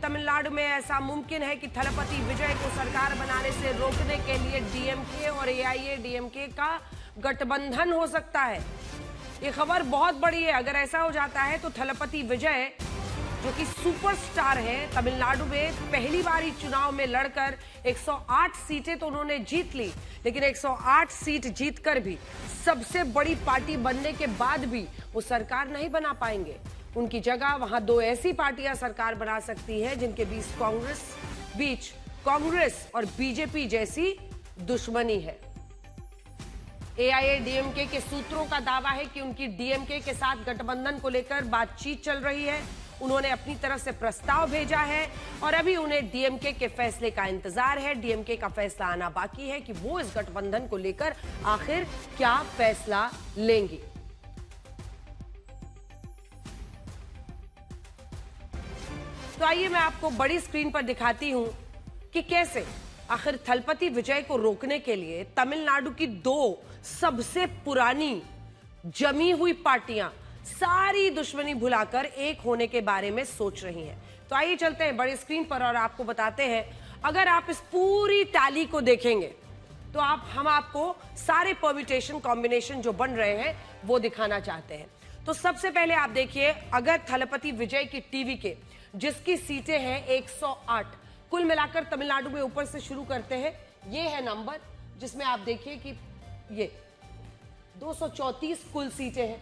तमिलनाडु में ऐसा मुमकिन है कि थलपति विजय को सरकार बनाने से रोकने के लिए डीएमके और एआईएडीएमके का गठबंधन हो सकता है। ये खबर बहुत बड़ी है। अगर ऐसा हो जाता है तो थलपति विजय, जो कि सुपरस्टार है, तमिलनाडु में पहली बार चुनाव में लड़कर 108 सीटें तो उन्होंने जीत ली, लेकिन 108 सीट जीतकर भी, सबसे बड़ी पार्टी बनने के बाद भी वो सरकार नहीं बना पाएंगे। उनकी जगह वहां दो ऐसी पार्टियां सरकार बना सकती है जिनके बीच कांग्रेस और बीजेपी जैसी दुश्मनी है। एआईएडीएमके के सूत्रों का दावा है कि उनकी डीएमके के साथ गठबंधन को लेकर बातचीत चल रही है। उन्होंने अपनी तरफ से प्रस्ताव भेजा है और अभी उन्हें डीएमके के फैसले का इंतजार है। डीएमके का फैसला आना बाकी है कि वो इस गठबंधन को लेकर आखिर क्या फैसला लेंगी। तो आइए मैं आपको बड़ी स्क्रीन पर दिखाती हूं कि कैसे आखिर थलपति विजय को रोकने के लिए तमिलनाडु की दो सबसे पुरानी जमी हुई पार्टियां सारी दुश्मनी भुलाकर एक होने के बारे में सोच रही हैं। तो आइए चलते हैं बड़ी स्क्रीन पर और आपको बताते हैं। अगर आप इस पूरी टैली को देखेंगे तो हम आपको सारे परम्यूटेशन कॉम्बिनेशन जो बन रहे हैं वो दिखाना चाहते हैं। तो सबसे पहले आप देखिए, अगर थलपति विजय की टीवी के जिसकी सीटें हैं 108, कुल मिलाकर तमिलनाडु में ऊपर से शुरू करते हैं, ये है नंबर जिसमें आप देखिए कि ये 234 कुल सीटें हैं।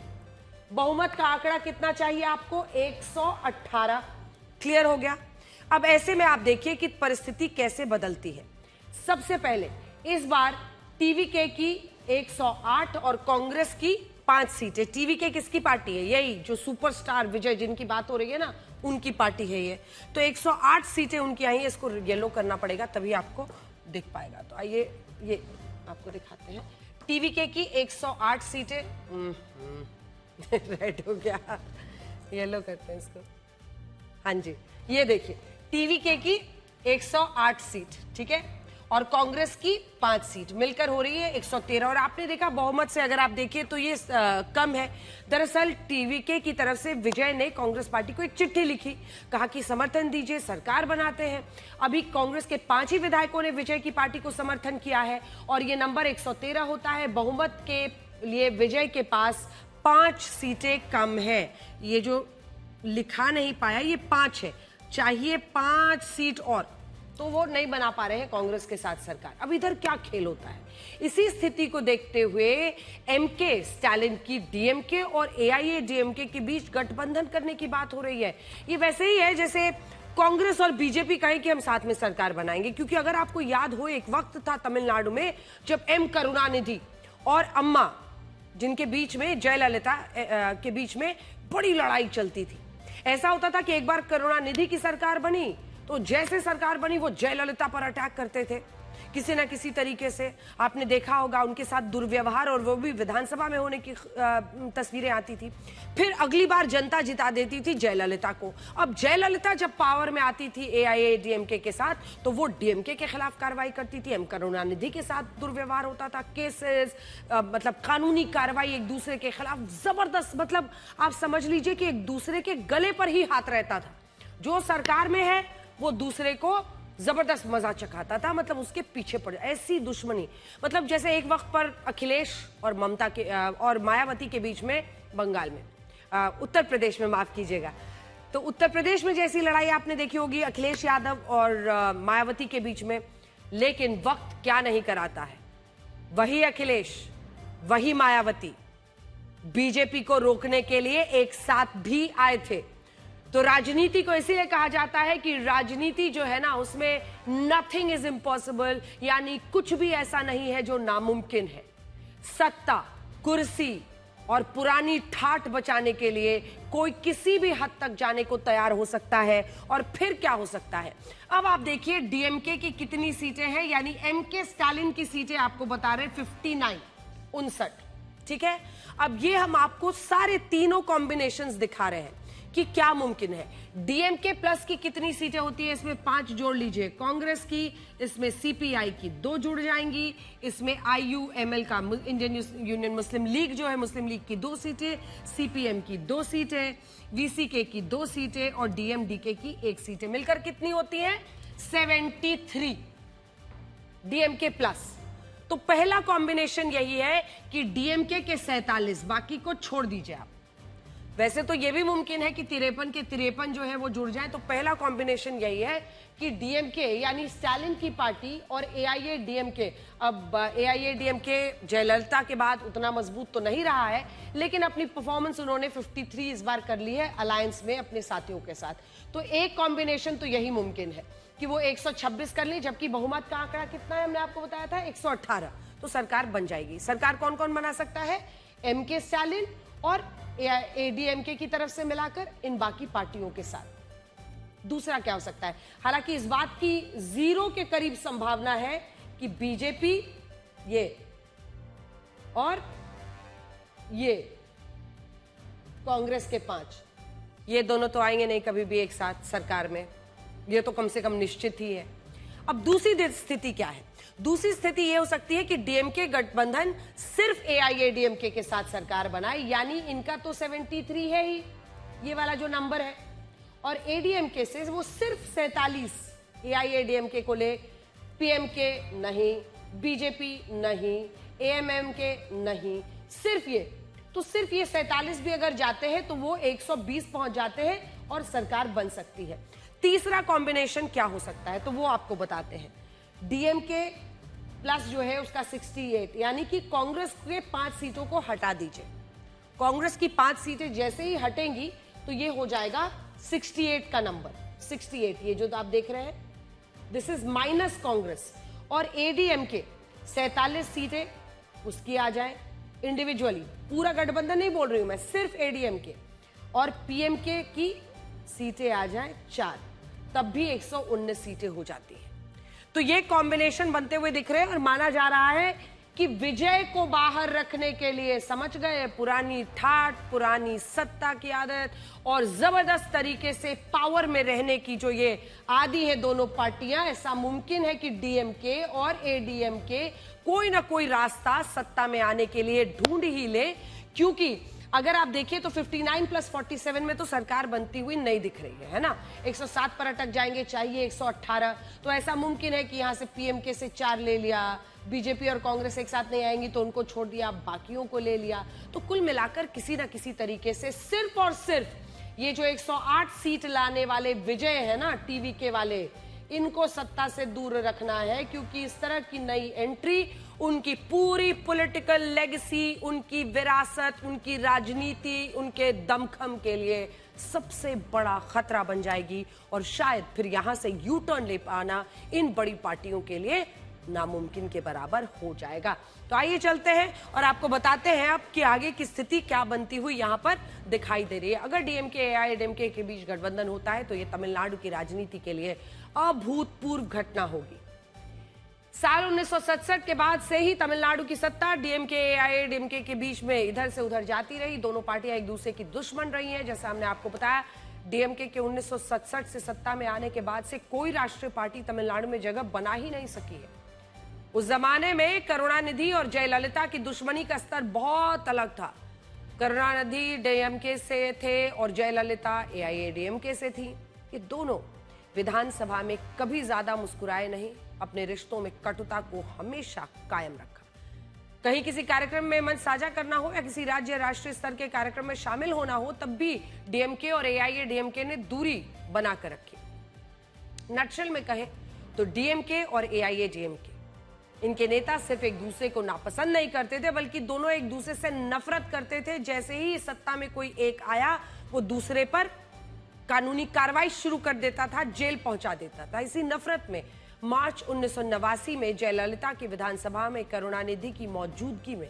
बहुमत का आंकड़ा कितना चाहिए आपको? 118। क्लियर हो गया। अब ऐसे में आप देखिए कि परिस्थिति कैसे बदलती है। सबसे पहले इस बार टीवीके की 108 और कांग्रेस की 5 सीटें। टीवीके किसकी पार्टी है? यही जो सुपरस्टार विजय जिनकी बात हो रही है ना, उनकी पार्टी है ये। तो 108 सीटें उनकी आई हैं। इसको येलो करना पड़ेगा तभी आपको दिख पाएगा। तो आइए ये आपको दिखाते हैं। टीवीके की 108 सीटें। रेड हो गया, येलो करते हैं इसको। हाँ जी, ये देखिए, टीवीके की 108 सीट, ठीक है, और कांग्रेस की 5 सीट मिलकर हो रही है 113। और आपने देखा बहुमत से अगर आप देखिए तो ये कम है। दरअसल टीवीके की तरफ से विजय ने कांग्रेस पार्टी को एक चिट्ठी लिखी, कहा कि समर्थन दीजिए, सरकार बनाते हैं। अभी कांग्रेस के 5 ही विधायकों ने विजय की पार्टी को समर्थन किया है और ये नंबर 113 होता है। बहुमत के लिए विजय के पास 5 सीटें कम है। ये जो लिखा नहीं पाया, ये 5 है, चाहिए 5 सीट और, तो वो नहीं बना पा रहे हैं कांग्रेस के साथ सरकार। अब इधर क्या खेल होता है? इसी स्थिति को देखते हुए एमके स्टालिन की डीएमके और एआईएडीएमके के बीच गठबंधन करने की बात हो रही है। ये वैसे ही है जैसे कांग्रेस और बीजेपी कहें कि हम साथ में सरकार बनाएंगे। क्योंकि अगर आपको याद हो, एक वक्त था तमिलनाडु में जब एम करुणानिधि और अम्मा, जिनके बीच में जयललिता के बीच में बड़ी लड़ाई चलती थी। ऐसा होता था कि एक बार करुणानिधि की सरकार बनी तो जैसे सरकार बनी वो जयललिता पर अटैक करते थे किसी ना किसी तरीके से। आपने देखा होगा उनके साथ दुर्व्यवहार, और वो भी विधानसभा में होने की तस्वीरें आती थी। फिर अगली बार जनता जिता देती थी जयललिता को। अब जयललिता जब पावर में आती थी एआईएडीएमके के साथ, तो वो डीएमके के खिलाफ कार्रवाई करती थी। एम करुणानिधि के साथ दुर्व्यवहार होता था, केसेस, मतलब कानूनी कार्रवाई एक दूसरे के खिलाफ जबरदस्त। मतलब आप समझ लीजिए कि एक दूसरे के गले पर ही हाथ रहता था। जो सरकार में है वो दूसरे को जबरदस्त मजा चखाता था, मतलब उसके पीछे पड़, ऐसी दुश्मनी। मतलब जैसे एक वक्त पर अखिलेश और ममता के और मायावती के बीच में बंगाल में, उत्तर प्रदेश में, माफ कीजिएगा, तो उत्तर प्रदेश में जैसी लड़ाई आपने देखी होगी अखिलेश यादव और मायावती के बीच में। लेकिन वक्त क्या नहीं कराता है, वही अखिलेश, वही मायावती बीजेपी को रोकने के लिए एक साथ भी आए थे। तो राजनीति को इसीलिए कहा जाता है कि राजनीति जो है ना, उसमें नथिंग इज इम्पॉसिबल, यानी कुछ भी ऐसा नहीं है जो नामुमकिन है। सत्ता, कुर्सी और पुरानी ठाठ बचाने के लिए कोई किसी भी हद तक जाने को तैयार हो सकता है। और फिर क्या हो सकता है? अब आप देखिए डीएमके की कितनी सीटें हैं, यानी एमके स्टालिन की सीटें आपको बता रहे 59, 59, ठीक है। अब ये हम आपको सारे तीनों कॉम्बिनेशंस दिखा रहे हैं कि क्या मुमकिन है। डीएमके प्लस की कितनी सीटें होती है, इसमें 5 जोड़ लीजिए कांग्रेस की, इसमें सीपीआई की 2 जुड़ जाएंगी, इसमें आईयूएमएल का इंडियन यूनियन मुस्लिम लीग जो है, मुस्लिम लीग की 2 सीटें, सीपीएम की 2 सीटें, वीसीके की 2 सीटें और डीएमडीके की 1 सीटें, मिलकर कितनी होती है 73 डीएमके प्लस। तो पहला कॉम्बिनेशन यही है कि डीएमके के 47, बाकी को छोड़ दीजिए आप। वैसे तो यह भी मुमकिन है कि 53 के 53 जो है वो जुड़ जाए। तो पहला कॉम्बिनेशन यही है कि डीएमके यानी स्टालिन की पार्टी और एआईएडीएमके, अब एआईएडीएमके जयललिता के बाद उतना मजबूत तो नहीं रहा है, लेकिन अपनी परफॉर्मेंस उन्होंने 53 इस बार कर ली है अलायंस में अपने साथियों के साथ। तो एक कॉम्बिनेशन तो यही मुमकिन है कि वो 126 कर ली, जबकि बहुमत का आंकड़ा कितना है हमने आपको बताया था 118। तो सरकार बन जाएगी। सरकार कौन कौन बना सकता है, एमके स्टालिन और एडीएमके की तरफ से मिलाकर इन बाकी पार्टियों के साथ। दूसरा क्या हो सकता है, हालांकि इस बात की 0 के करीब संभावना है कि बीजेपी ये और ये कांग्रेस के 5 ये दोनों तो आएंगे नहीं कभी भी एक साथ सरकार में, ये तो कम से कम निश्चित ही है। अब दूसरी स्थिति क्या है, दूसरी स्थिति यह हो सकती है कि डीएमके गठबंधन सिर्फ एआईएडीएमके के साथ सरकार बनाए, यानी इनका तो 73 है ही, ये वाला जो नंबर है, और एडीएमके से वो सिर्फ 47 एआईएडीएमके को ले, पीएमके नहीं, बीजेपी नहीं, एएमएमके नहीं, सिर्फ ये। तो सिर्फ ये 47 भी अगर जाते हैं तो वो 120 पहुंच जाते हैं और सरकार बन सकती है। तीसरा कॉम्बिनेशन क्या हो सकता है तो वो आपको बताते हैं। डीएमके प्लस जो है उसका 68, यानी कि कांग्रेस के 5 सीटों को हटा दीजिए। कांग्रेस की 5 सीटें जैसे ही हटेंगी तो ये हो जाएगा 68 का नंबर, 68 ये जो आप देख रहे हैं, दिस इज माइनस कांग्रेस। और एडीएमके 47 सीटें उसकी आ जाए इंडिविजुअली, पूरा गठबंधन नहीं बोल रही हूं मैं, सिर्फ एडीएमके, और पीएमके की सीटें आ जाए 4, तब भी 119 सीटें हो जाती हैं। तो ये कॉम्बिनेशन बनते हुए दिख रहे हैं और माना जा रहा है कि विजय को बाहर रखने के लिए, समझ गए, पुरानी ठाठ, पुरानी सत्ता की आदत और जबरदस्त तरीके से पावर में रहने की जो ये आदि है दोनों पार्टियां, ऐसा मुमकिन है कि डीएमके और एडीएमके कोई ना कोई रास्ता सत्ता में आने के लिए ढूंढ ही ले, क्योंकि अगर आप देखिए तो 59 + 47 में तो सरकार बनती हुई नहीं दिख रही है ना, 107 पर अटक जाएंगे, चाहिए 118। तो ऐसा मुमकिन है कि यहां से पीएमके से 4 ले लिया, बीजेपी और कांग्रेस एक साथ नहीं आएंगी तो उनको छोड़ दिया, बाकियों को ले लिया। तो कुल मिलाकर किसी ना किसी तरीके से सिर्फ और सिर्फ ये जो 108 सीट लाने वाले विजय है ना टीवीके वाले, इनको सत्ता से दूर रखना है, क्योंकि इस तरह की नई एंट्री उनकी पूरी पॉलिटिकल लेगेसी, उनकी विरासत, उनकी राजनीति, उनके दमखम के लिए सबसे बड़ा खतरा बन जाएगी और शायद फिर यहां से यू टर्न ले पाना इन बड़ी पार्टियों के लिए नामुमकिन के बराबर हो जाएगा। तो आइए चलते हैं और आपको बताते हैं अब कि आगे की स्थिति क्या बनती हुई यहां पर दिखाई दे रही है। अगर डीएमके एआईएडीएमके के बीच गठबंधन होता है तो ये तमिलनाडु की राजनीति के लिए अभूतपूर्व घटना होगी। साल 1967 के बाद से ही तमिलनाडु की सत्ता डीएमके एआईएडीएमके के बीच में इधर से उधर जाती रही। दोनों पार्टियां एक दूसरे की दुश्मन रही हैं। जैसा हमने आपको बताया, डीएमके के 1967 से सत्ता में आने के बाद से कोई राष्ट्रीय पार्टी तमिलनाडु में जगह बना ही नहीं सकी है। उस जमाने में करुणानिधि और जयललिता की दुश्मनी का स्तर बहुत अलग था। करुणानिधि डीएमके से थे और जयललिता एआईएडीएमके से थी। ये दोनों विधानसभा में कभी ज्यादा मुस्कुराए नहीं, अपने रिश्तों में कटुता को हमेशा कायम रखा। कहीं किसी कार्यक्रम में मंच साझा करना हो या किसी राज्य राष्ट्रीय स्तर के कार्यक्रम में शामिल होना हो, तब भी डीएमके और एआईएडीएमके ने दूरी बनाकर रखी। नक्शल में कहें तो डीएमके और एआईएडीएमके, इनके नेता सिर्फ एक दूसरे को नापसंद नहीं करते थे, बल्कि दोनों एक दूसरे से नफरत करते थे। जैसे ही सत्ता में कोई एक आया, वो दूसरे पर कानूनी कार्रवाई शुरू कर देता था, जेल पहुंचा देता था। इसी नफरत में मार्च 1989 में जयललिता की विधानसभा में करुणानिधि की मौजूदगी में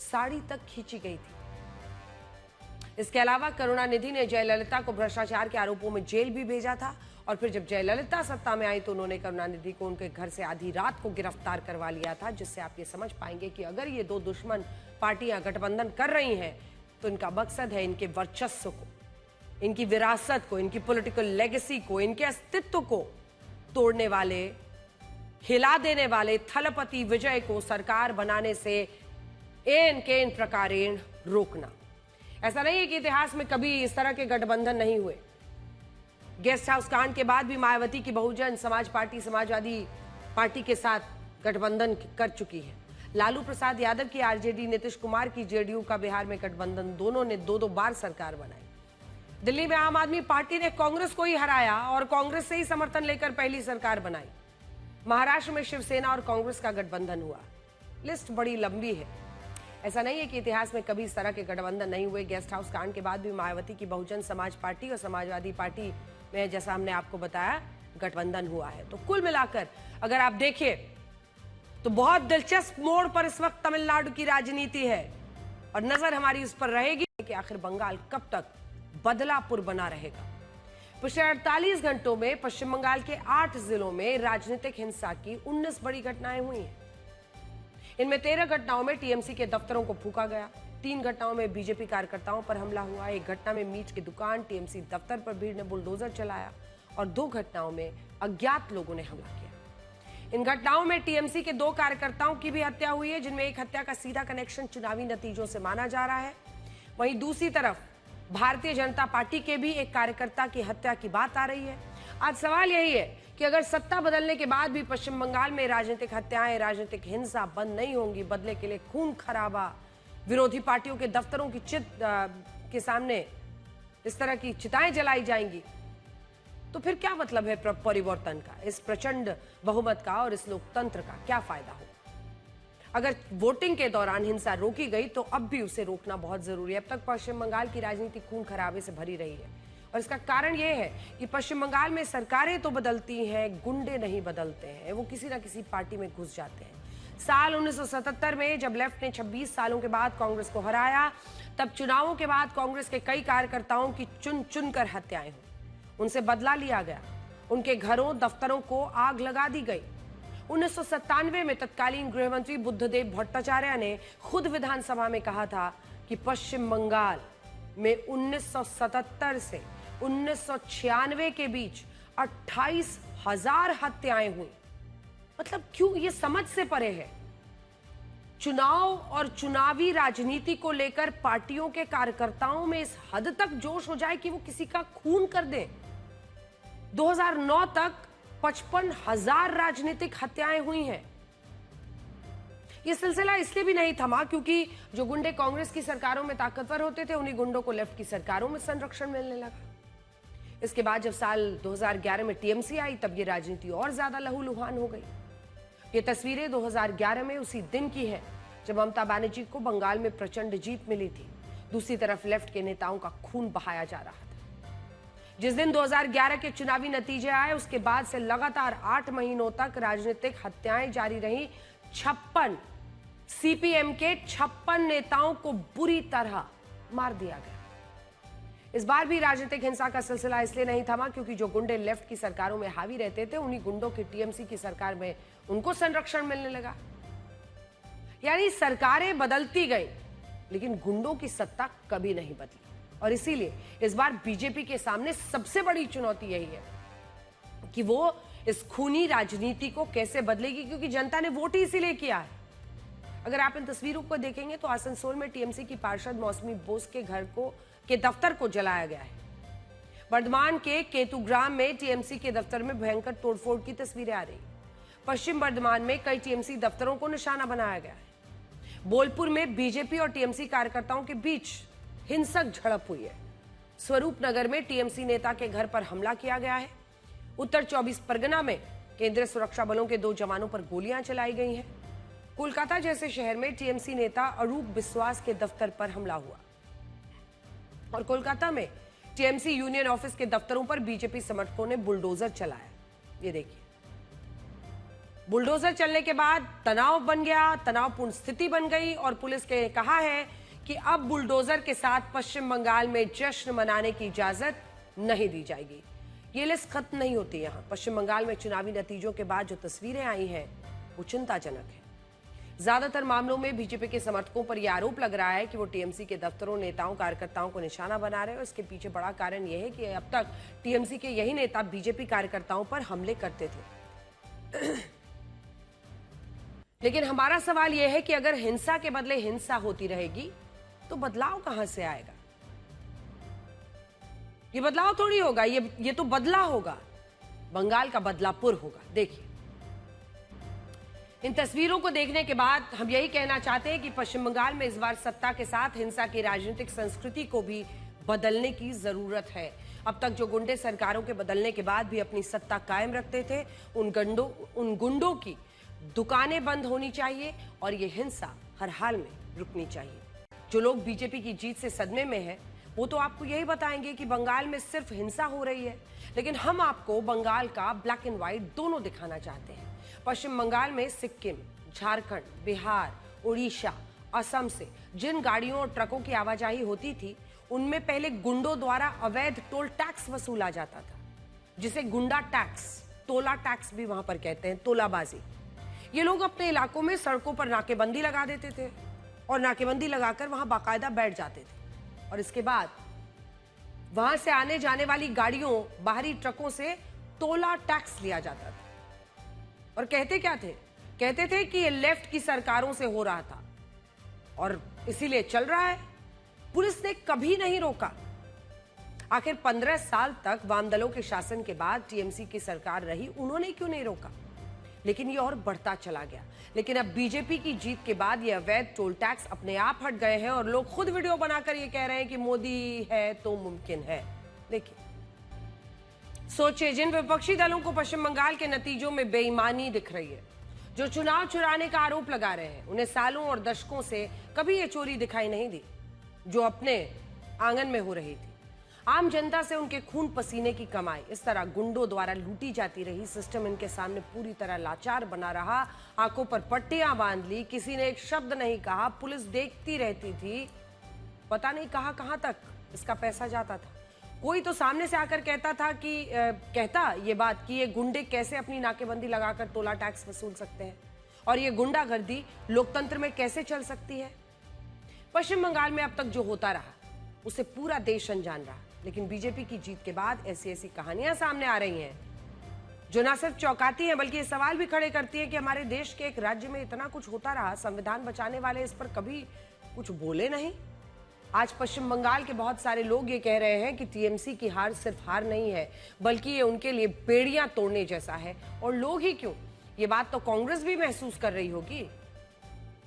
साड़ी तक खींची गई थी। इसके अलावा करुणानिधि ने जयललिता को भ्रष्टाचार के आरोपों में जेल भी भेजा था और फिर जब जयललिता सत्ता में आई तो उन्होंने करुणानिधि को उनके घर से आधी रात को गिरफ्तार करवा लिया था, जिससे आप ये समझ पाएंगे कि अगर ये दो दुश्मन पार्टियां गठबंधन कर रही हैं तो इनका मकसद है इनके वर्चस्व को, इनकी विरासत को, इनकी पॉलिटिकल लेगेसी को, इनके अस्तित्व को तोड़ने वाले, हिला देने वाले थलपति विजय को सरकार बनाने से एन केन प्रकारेण रोकना। ऐसा नहीं है कि इतिहास में कभी इस तरह के गठबंधन नहीं हुए। गेस्ट हाउस कांड के बाद भी मायावती की बहुजन समाज पार्टी समाजवादी पार्टी के साथ गठबंधन कर चुकी है। लालू प्रसाद यादव की आरजेडी, नीतीश कुमार की जेडीयू का बिहार में गठबंधन, दोनों ने दो बार सरकार बनाई। दिल्ली में आम आदमी पार्टी ने कांग्रेस को ही हराया और कांग्रेस से ही समर्थन लेकर पहली सरकार बनाई। महाराष्ट्र में शिवसेना और कांग्रेस का गठबंधन हुआ। लिस्ट बड़ी लंबी है। ऐसा नहीं है कि इतिहास में कभी इस तरह के गठबंधन नहीं हुए। गेस्ट हाउस कांड के बाद भी मायावती की बहुजन समाज पार्टी और समाजवादी पार्टी में, जैसा हमने आपको बताया, गठबंधन हुआ है। तो कुल मिलाकर अगर आप देखिए तो बहुत दिलचस्प मोड़ पर इस वक्त तमिलनाडु की राजनीति है और नजर हमारी उस पर रहेगी कि आखिर बंगाल कब तक बदलापुर बना रहेगा। पिछले 48 घंटों में पश्चिम बंगाल के 8 जिलों में राजनीतिक हिंसा की 19 बड़ी घटनाएं हुई हैं। इनमें 13 घटनाओं में टीएमसी के दफ्तरों को फूंका गया, 3 घटनाओं में बीजेपी कार्यकर्ताओं पर हमला हुआ, 1 घटना में मीट की दुकान, टीएमसी दफ्तर पर भीड़ ने बुलडोजर चलाया और 2 घटनाओं में अज्ञात लोगों ने हमला किया। इन घटनाओं में टीएमसी के 2 कार्यकर्ताओं की भी हत्या हुई है, जिनमें एक हत्या का सीधा कनेक्शन चुनावी नतीजों से माना जा रहा है। वहीं दूसरी तरफ भारतीय जनता पार्टी के भी एक कार्यकर्ता की हत्या की बात आ रही है। आज सवाल यही है कि अगर सत्ता बदलने के बाद भी पश्चिम बंगाल में राजनीतिक हत्याएं, राजनीतिक हिंसा बंद नहीं होंगी, बदले के लिए खून खराबा, विरोधी पार्टियों के दफ्तरों की के सामने इस तरह की चिताएं जलाई जाएंगी, तो फिर क्या मतलब है परिवर्तन का, इस प्रचंड बहुमत का और इस लोकतंत्र का क्या फायदा होगा? अगर वोटिंग के दौरान हिंसा रोकी गई तो अब भी उसे रोकना बहुत जरूरी है। अब तक पश्चिम बंगाल की राजनीति खून खराबे से भरी रही है और इसका कारण यह है कि पश्चिम बंगाल में सरकारें तो बदलती हैं, गुंडे नहीं बदलते हैं। वो किसी ना किसी पार्टी में घुस जाते हैं। साल 1977 में जब लेफ्ट ने 26 सालों के बाद कांग्रेस को हराया, तब चुनावों के बाद कांग्रेस के कई कार्यकर्ताओं की चुन चुनकर हत्याएं हुई, उनसे बदला लिया गया, उनके घरों दफ्तरों को आग लगा दी गई। 1997 में तत्कालीन गृह मंत्री बुद्धदेव भट्टाचार्य ने खुद विधानसभा में कहा था कि पश्चिम बंगाल में 1977 से 1996 के बीच 28,000 हत्याएं हुई। मतलब क्यों? ये समझ से परे है। चुनाव और चुनावी राजनीति को लेकर पार्टियों के कार्यकर्ताओं में इस हद तक जोश हो जाए कि वो किसी का खून कर दें। 2009 तक 55,000 राजनीतिक हत्याएं हुई हैं। यह सिलसिला इसलिए भी नहीं थमा क्योंकि जो गुंडे कांग्रेस की सरकारों में ताकतवर होते थे, उन्हीं गुंडों को लेफ्ट की सरकारों में संरक्षण मिलने लगा। इसके बाद जब साल 2011 में टीएमसी आई, तब ये राजनीति और ज्यादा लहूलुहान हो गई। ये तस्वीरें 2011 में उसी दिन की है जब ममता बनर्जी को बंगाल में प्रचंड जीत मिली थी। दूसरी तरफ लेफ्ट के नेताओं का खून बहाया जा रहा था। जिस दिन 2011 के चुनावी नतीजे आए, उसके बाद से लगातार 8 महीनों तक राजनीतिक हत्याएं जारी रही। 56 सीपीएम के 56 नेताओं को बुरी तरह मार दिया गया। इस बार भी राजनीतिक हिंसा का सिलसिला इसलिए नहीं थमा क्योंकि जो गुंडे लेफ्ट की सरकारों में हावी रहते थे, उन्हीं गुंडों की टीएमसी की सरकार में उनको संरक्षण मिलने लगा। यानी सरकारें बदलती गई लेकिन गुंडों की सत्ता कभी नहीं बदली। और इसीलिए इस बार बीजेपी के सामने सबसे बड़ी चुनौती यही है कि वो इस खूनी राजनीति को कैसे बदलेगी, क्योंकि जनता ने वोट ही इसीलिए किया है। अगर आप इन तस्वीरों को देखेंगे तो आसनसोल में टीएमसी की पार्षद मौसमी बोस के घर के दफ्तर को जलाया गया है। बर्धमान के केतुग्राम में टीएमसी के दफ्तर में भयंकर तोड़फोड़ की तस्वीरें आ रही। पश्चिम बर्धमान में कई टीएमसी दफ्तरों को निशाना बनाया गया है। बोलपुर में बीजेपी और टीएमसी कार्यकर्ताओं के बीच हिंसक झड़प हुई है। स्वरूप नगर में टीएमसी नेता के घर पर हमला किया गया है। उत्तर 24 परगना में केंद्रीय सुरक्षा बलों के 2 जवानों पर गोलियां चलाई गई हैं। कोलकाता जैसे शहर में टीएमसी नेता अरूप बिस्वास के दफ्तर पर हमला हुआ और कोलकाता में टीएमसी यूनियन ऑफिस के दफ्तरों पर बीजेपी समर्थकों ने बुलडोजर चलाया। ये देखिए, बुलडोजर चलने के बाद तनाव बन गया, तनावपूर्ण स्थिति बन गई और पुलिस ने कहा है कि अब बुलडोजर के साथ पश्चिम बंगाल में जश्न मनाने की इजाजत नहीं दी जाएगी। ये लिस्ट खत्म नहीं होती। यहां पश्चिम बंगाल में चुनावी नतीजों के बाद जो तस्वीरें आई हैं वो चिंताजनक है। ज्यादातर मामलों में बीजेपी के समर्थकों पर यह आरोप लग रहा है कि वो टीएमसी के दफ्तरों, नेताओं, कार्यकर्ताओं को निशाना बना रहे हैं। इसके पीछे बड़ा कारण यह है कि अब तक टीएमसी के यही नेता बीजेपी कार्यकर्ताओं पर हमले करते थे। लेकिन हमारा सवाल यह है कि अगर हिंसा के बदले हिंसा होती रहेगी तो बदलाव कहां से आएगा? ये बदलाव थोड़ी होगा, ये तो बदला होगा, बंगाल का बदलापुर होगा। देखिए, इन तस्वीरों को देखने के बाद हम यही कहना चाहते हैं कि पश्चिम बंगाल में इस बार सत्ता के साथ हिंसा की राजनीतिक संस्कृति को भी बदलने की जरूरत है। अब तक जो गुंडे सरकारों के बदलने के बाद भी अपनी सत्ता कायम रखते थे, उन गुंडों की दुकानें बंद होनी चाहिए और ये हिंसा हर हाल में रुकनी चाहिए। जो लोग बीजेपी की जीत से सदमे में हैं, वो तो आपको यही बताएंगे कि बंगाल में सिर्फ हिंसा हो रही है, लेकिन हम आपको बंगाल का ब्लैक एंड व्हाइट दोनों दिखाना चाहते हैं। पश्चिम बंगाल में सिक्किम, झारखंड, बिहार, उड़ीसा, असम से जिन गाड़ियों और ट्रकों की आवाजाही होती थी, उनमें पहले गुंडों द्वारा अवैध टोल टैक्स वसूला जाता था, जिसे गुंडा टैक्स, तोला टैक्स भी वहां पर कहते हैं, तोलाबाजी। ये लोग अपने इलाकों में सड़कों पर नाकेबंदी लगा देते थे और नाकेबंदी लगाकर वहां बाकायदा बैठ जाते थे, और इसके बाद वहां से आने जाने वाली गाड़ियों, बाहरी ट्रकों से तोला टैक्स लिया जाता था। और कहते क्या थे? कहते थे कि ये लेफ्ट की सरकारों से हो रहा था और इसीलिए चल रहा है। पुलिस ने कभी नहीं रोका। आखिर 15 साल तक वाम दलों के शासन के बाद टीएमसी की सरकार रही, उन्होंने क्यों नहीं रोका? लेकिन ये और बढ़ता चला गया। लेकिन अब बीजेपी की जीत के बाद ये अवैध टोल टैक्स अपने आप हट गए हैं और लोग खुद वीडियो बनाकर ये कह रहे हैं कि मोदी है तो मुमकिन है। देखिए, सोचिए, जिन विपक्षी दलों को पश्चिम बंगाल के नतीजों में बेईमानी दिख रही है, जो चुनाव चुराने का आरोप लगा रहे हैं, उन्हें सालों और दशकों से कभी ये चोरी दिखाई नहीं दी जो अपने आंगन में हो रही थी। आम जनता से उनके खून पसीने की कमाई इस तरह गुंडों द्वारा लूटी जाती रही। सिस्टम इनके सामने पूरी तरह लाचार बना रहा। आंखों पर पट्टियां बांध ली, किसी ने एक शब्द नहीं कहा, पुलिस देखती रहती थी। पता नहीं कहां तक इसका पैसा जाता था। कोई तो सामने से आकर कहता था कि कहता ये बात कि ये गुंडे कैसे अपनी नाकेबंदी लगाकर तोला टैक्स वसूल सकते हैं और ये गुंडागर्दी लोकतंत्र में कैसे चल सकती है। पश्चिम बंगाल में अब तक जो होता रहा उसे पूरा देश अनजान रहा, लेकिन बीजेपी की जीत के बाद ऐसी कहानियां सामने आ रही हैं जो न सिर्फ चौंकाती हैं बल्कि ये सवाल भी खड़े करती हैं कि हमारे देश के एक राज्य में इतना कुछ होता रहा, संविधान बचाने वाले इस पर कभी कुछ बोले नहीं। आज पश्चिम बंगाल के बहुत सारे लोग ये कह रहे हैं कि टीएमसी की हार सिर्फ हार नहीं है बल्कि ये उनके लिए बेड़ियां तोड़ने जैसा है। और लोग ही क्यों, ये बात तो कांग्रेस भी महसूस कर रही होगी।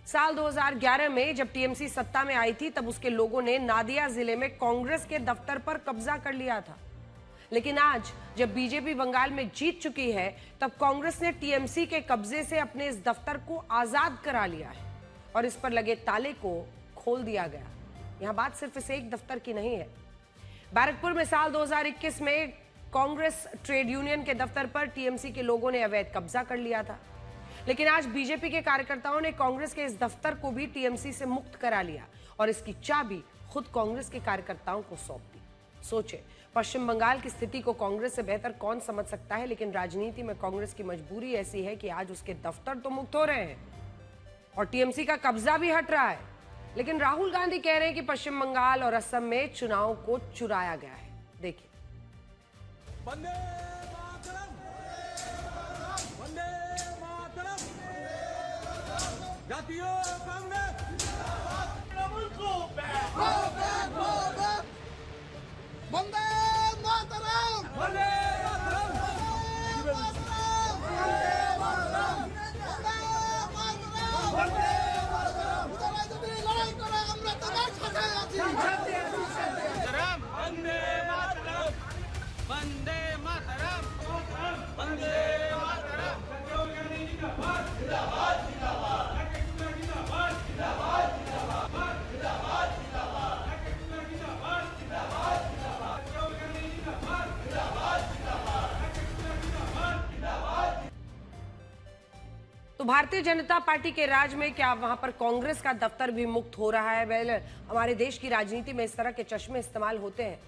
साल 2011 में जब टीएमसी सत्ता में आई थी, तब उसके लोगों ने नादिया जिले में कांग्रेस के दफ्तर पर कब्जा कर लिया था। लेकिन आज जब बीजेपी बंगाल में जीत चुकी है, तब कांग्रेस ने टीएमसी के कब्जे से अपने इस दफ्तर को आजाद करा लिया है और इस पर लगे ताले को खोल दिया गया। यहां बात सिर्फ इस एक दफ्तर की नहीं है। बैरकपुर में साल 2021 में कांग्रेस ट्रेड यूनियन के दफ्तर पर टीएमसी के लोगों ने अवैध कब्जा कर लिया था, लेकिन आज बीजेपी के कार्यकर्ताओं ने कांग्रेस के इस दफ्तर को भी टीएमसी से मुक्त करा लिया और इसकी चाबी खुद कांग्रेस के कार्यकर्ताओं को सौंप दी। सोचे, पश्चिम बंगाल की स्थिति को कांग्रेस से बेहतर कौन समझ सकता है, लेकिन राजनीति में कांग्रेस की मजबूरी ऐसी है कि आज उसके दफ्तर तो मुक्त हो रहे हैं और टीएमसी का कब्जा भी हट रहा है, लेकिन राहुल गांधी कह रहे हैं कि पश्चिम बंगाल और असम में चुनाव को चुराया गया है। देखिए, वंदे मातरम, वंदे मातरम, जातीय कांग्रेस तृणमूल को बैक, वंदे मातरम, वंदे मातरम, वंदे मातरम, वंदे मातरम, उधर যদি লড়াই করে আমরা তোমার সাথে আছি। वंदे मातरम, वंदे मातरम, वंदे मातरम, जिंदाबाद जिंदाबाद जिंदाबाद, जिंदाबाद जिंदाबाद जिंदाबाद, जिंदाबाद जिंदाबाद जिंदाबाद, जिंदाबाद जिंदाबाद जिंदाबाद। तो भारतीय जनता पार्टी के राज में क्या वहां पर कांग्रेस का दफ्तर भी मुक्त हो रहा है? वेल, हमारे देश की राजनीति में इस तरह के चश्मे इस्तेमाल होते हैं।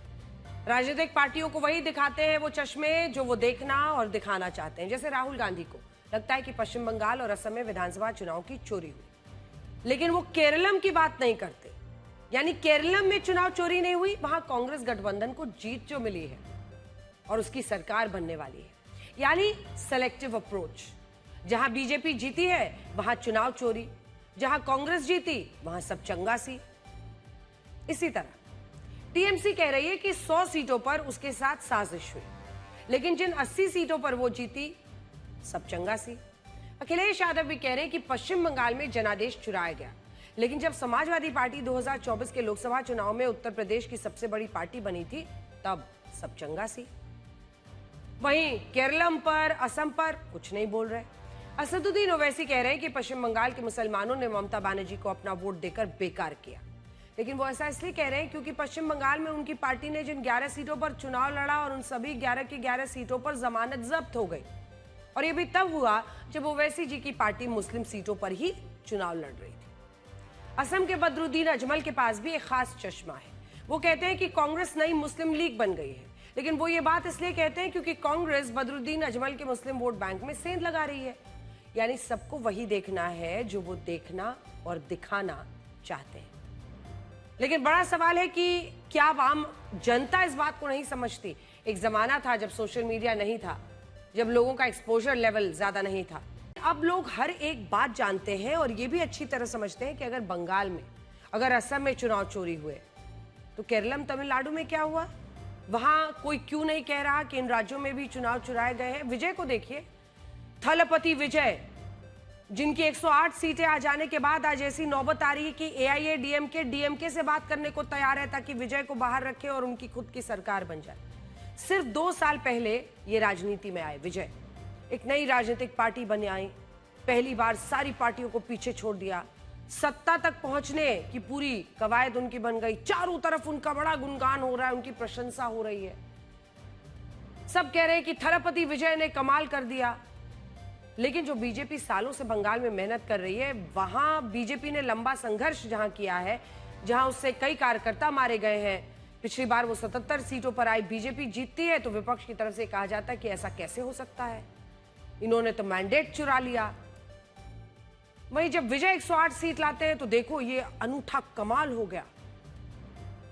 राजनीतिक पार्टियों को वही दिखाते हैं वो चश्मे जो वो देखना और दिखाना चाहते हैं। जैसे राहुल गांधी को लगता है कि पश्चिम बंगाल और असम में विधानसभा चुनाव की चोरी हुई। लेकिन वो केरलम की बात नहीं करते। यानी केरलम में चुनाव चोरी नहीं हुई, वहां कांग्रेस गठबंधन को जीत जो मिली है और उसकी सरकार बनने वाली है। यानी सेलेक्टिव अप्रोच। जहां बीजेपी जीती है वहां चुनाव चोरी, जहां कांग्रेस जीती वहां सब चंगासी। इसी तरह टीएमसी कह रही है कि 100 सीटों पर उसके साथ साजिश हुई, लेकिन जिन 80 सीटों पर वो जीती सब चंगासी। अखिलेश यादव भी कह रहे हैं कि पश्चिम बंगाल में जनादेश चुराया गया, लेकिन जब समाजवादी पार्टी 2024 के लोकसभा चुनाव में उत्तर प्रदेश की सबसे बड़ी पार्टी बनी थी तब सब चंगासी। वहीं केरलम पर, असम पर कुछ नहीं बोल रहे। असदुद्दीन ओवैसी कह रहे हैं कि पश्चिम बंगाल के मुसलमानों ने ममता बनर्जी को अपना वोट देकर बेकार किया, लेकिन वो ऐसा इसलिए कह रहे हैं क्योंकि पश्चिम बंगाल में उनकी पार्टी ने जिन 11 सीटों पर चुनाव लड़ा और उन सभी 11 की 11 सीटों पर जमानत जब्त हो गई। और ये भी तब हुआ जब ओवैसी जी की पार्टी मुस्लिम सीटों पर ही चुनाव लड़ रही थी। असम के बदरुद्दीन अजमल के पास भी एक खास चश्मा है। वो कहते हैं कि कांग्रेस नई मुस्लिम लीग बन गई है, लेकिन वो ये बात इसलिए कहते हैं क्योंकि कांग्रेस बदरुद्दीन अजमल के मुस्लिम वोट बैंक में सेंध लगा रही है। यानी सबको वही देखना है जो वो देखना और दिखाना चाहते हैं। लेकिन बड़ा सवाल है कि क्या आम जनता इस बात को नहीं समझती? एक जमाना था जब सोशल मीडिया नहीं था, जब लोगों का एक्सपोजर लेवल ज्यादा नहीं था। अब लोग हर एक बात जानते हैं और ये भी अच्छी तरह समझते हैं कि अगर बंगाल में, अगर असम में चुनाव चोरी हुए तो केरलम, तमिलनाडु में क्या हुआ? वहां कोई क्यों नहीं कह रहा कि इन राज्यों में भी चुनाव चुराए गए हैं? विजय को देखिए, थलपति विजय, जिनकी 108 सीटें आ जाने के बाद आज ऐसी नौबत आ रही है कि एआईएडीएमके डीएमके से बात करने को तैयार है ताकि विजय को बाहर रखे और उनकी खुद की सरकार बन जाए। सिर्फ 2 साल पहले ये राजनीति में आए विजय, एक नई राजनीतिक पार्टी बन आई, पहली बार सारी पार्टियों को पीछे छोड़ दिया, सत्ता तक पहुंचने की पूरी कवायद उनकी बन गई। चारों तरफ उनका बड़ा गुणगान हो रहा है, उनकी प्रशंसा हो रही है। सब कह रहे हैं कि थलपति विजय ने कमाल कर दिया। लेकिन जो बीजेपी सालों से बंगाल में मेहनत कर रही है, वहां बीजेपी ने लंबा संघर्ष जहां किया है, जहां उससे कई कार्यकर्ता मारे गए हैं। पिछली बार वो 77 सीटों पर आई, बीजेपी जीतती है तो विपक्ष की तरफ से कहा जाता है कि ऐसा कैसे हो सकता है, इन्होंने तो मैंडेट चुरा लिया। वहीं जब विजय 108 सीट लाते हैं तो देखो ये अनूठा कमाल हो गया।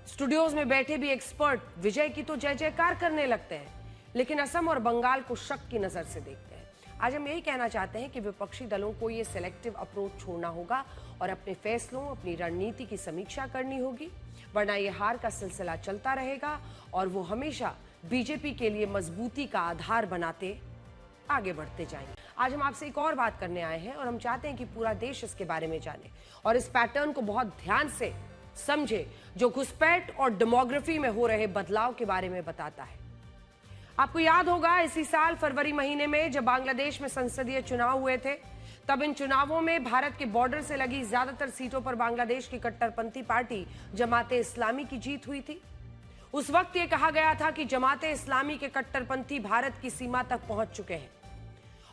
स्टूडियोज में बैठे भी एक्सपर्ट विजय की तो जय जयकार करने लगते हैं, लेकिन असम और बंगाल को शक की नजर से देखते हैं। आज हम यही कहना चाहते हैं कि विपक्षी दलों को ये सिलेक्टिव अप्रोच छोड़ना होगा और अपने फैसलों, अपनी रणनीति की समीक्षा करनी होगी, वरना ये हार का सिलसिला चलता रहेगा और वो हमेशा बीजेपी के लिए मजबूती का आधार बनाते आगे बढ़ते जाएंगे। आज हम आपसे एक और बात करने आए हैं और हम चाहते हैं कि पूरा देश इसके बारे में जाने और इस पैटर्न को बहुत ध्यान से समझे जो घुसपैठ और डेमोग्राफी में हो रहे बदलाव के बारे में बताता है। आपको याद होगा इसी साल फरवरी महीने में जब बांग्लादेश में संसदीय चुनाव हुए थे, तब इन चुनावों में भारत के बॉर्डर से लगी ज्यादातर सीटों पर बांग्लादेश की कट्टरपंथी पार्टी जमाते इस्लामी की जीत हुई थी। उस वक्त ये कहा गया था कि जमाते इस्लामी के कट्टरपंथी भारत की सीमा तक पहुंच चुके हैं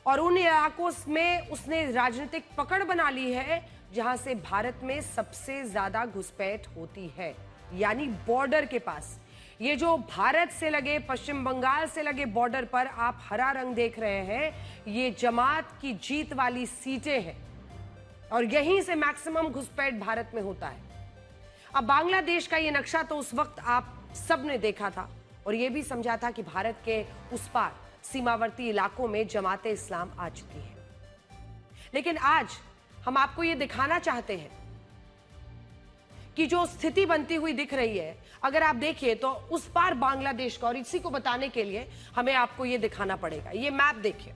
और उन इलाकों में उसने राजनीतिक पकड़ बना ली है जहां से भारत में सबसे ज्यादा घुसपैठ होती है, यानी बॉर्डर के पास। ये जो भारत से लगे, पश्चिम बंगाल से लगे बॉर्डर पर आप हरा रंग देख रहे हैं, ये जमात की जीत वाली सीटें हैं और यहीं से मैक्सिमम घुसपैठ भारत में होता है। अब बांग्लादेश का ये नक्शा तो उस वक्त आप सबने देखा था और ये भी समझा था कि भारत के उस पार सीमावर्ती इलाकों में जमाते इस्लाम आ चुकी है। लेकिन आज हम आपको ये दिखाना चाहते हैं कि जो स्थिति बनती हुई दिख रही है, अगर आप देखिए तो उस पार बांग्लादेश का, और इसी को बताने के लिए हमें आपको ये दिखाना पड़ेगा। ये मैप देखिए,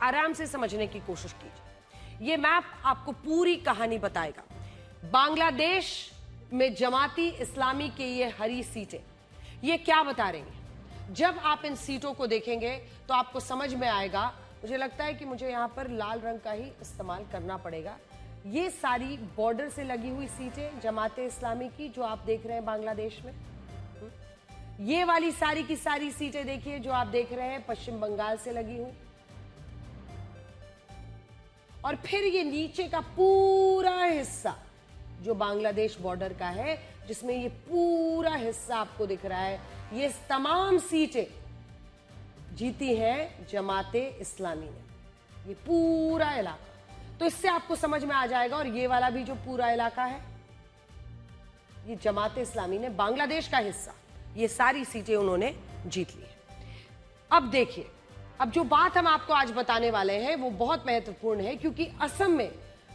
आराम से समझने की कोशिश कीजिए। ये मैप आपको पूरी कहानी बताएगा। बांग्लादेश में जमाती इस्लामी के ये हरी सीटें, ये क्या बता रही हैं? जब आप इन सीटों को देखेंगे तो आपको समझ में आएगा। मुझे लगता है कि मुझे यहां पर लाल रंग का ही इस्तेमाल करना पड़ेगा। ये सारी बॉर्डर से लगी हुई सीटें जमाते इस्लामी की जो आप देख रहे हैं बांग्लादेश में। ये वाली सारी की सारी सीटें देखिए जो आप देख रहे हैं पश्चिम बंगाल से लगी हुई। और फिर ये नीचे का पूरा हिस्सा जो बांग्लादेश बॉर्डर का है, जिसमें ये पूरा हिस्सा आपको दिख रहा है, ये तमाम सीटें जीती हैं जमाते इस्लामी ने, ये पूरा इलाका। तो इससे आपको समझ में आ जाएगा। और ये वाला भी जो पूरा इलाका है, ये जमात इस्लामी ने बांग्लादेश का हिस्सा, ये सारी सीटें उन्होंने जीत ली है। अब देखिए, अब जो बात हम आपको आज बताने वाले हैं वो बहुत महत्वपूर्ण है, क्योंकि असम में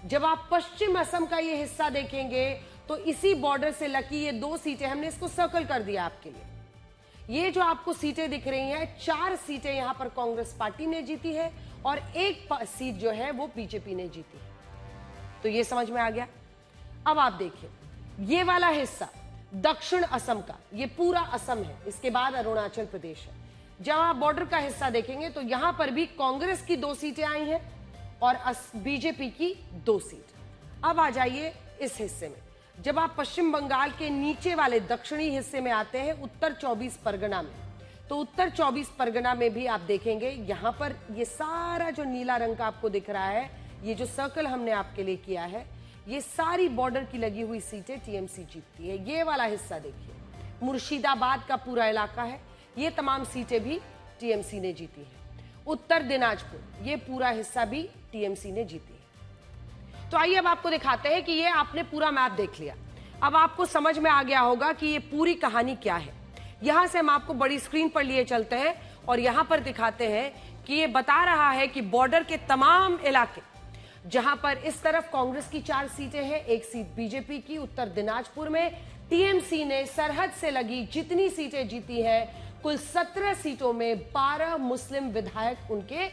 जब आप पश्चिम असम का ये हिस्सा देखेंगे तो इसी बॉर्डर से लगी ये 2 सीटें, हमने इसको सर्कल कर दिया आपके लिए। ये जो आपको सीटें दिख रही हैं, 4 सीटें यहां पर कांग्रेस पार्टी ने जीती है और 1 सीट जो है वो बीजेपी ने जीती है। तो ये समझ में आ गया। अब आप देखिए, ये वाला हिस्सा दक्षिण असम का, ये पूरा असम है, इसके बाद अरुणाचल प्रदेश है। जब आप बॉर्डर का हिस्सा देखेंगे तो यहां पर भी कांग्रेस की 2 सीटें आई हैं और बीजेपी की 2 सीट। अब आ जाइए इस हिस्से में। जब आप पश्चिम बंगाल के नीचे वाले दक्षिणी हिस्से में आते हैं, उत्तर 24 परगना में, तो उत्तर 24 परगना में भी आप देखेंगे यहां पर ये सारा जो नीला रंग का आपको दिख रहा है, ये जो सर्कल हमने आपके लिए किया है, ये सारी बॉर्डर की लगी हुई सीटें टीएमसी जीतती है। ये वाला हिस्सा देखिए, मुर्शिदाबाद का पूरा इलाका है, ये तमाम सीटें भी टीएमसी ने जीती है। उत्तर दिनाजपुर, ये पूरा हिस्सा भी टीएमसी ने जीती है। तो आइए अब आपको दिखाते हैं कि ये आपने पूरा मैप देख लिया, अब आपको समझ में आ गया होगा कि ये पूरी कहानी क्या है। यहां से हम आपको बड़ी स्क्रीन पर लिए चलते हैं और यहां पर दिखाते हैं कि ये बता रहा है कि बॉर्डर के तमाम इलाके, जहां पर इस तरफ कांग्रेस की 4 सीटें हैं, 1 सीट बीजेपी की। उत्तर दिनाजपुर में टीएमसी ने सरहद से लगी जितनी सीटें जीती हैं, कुल 17 सीटों में 12 मुस्लिम विधायक उनके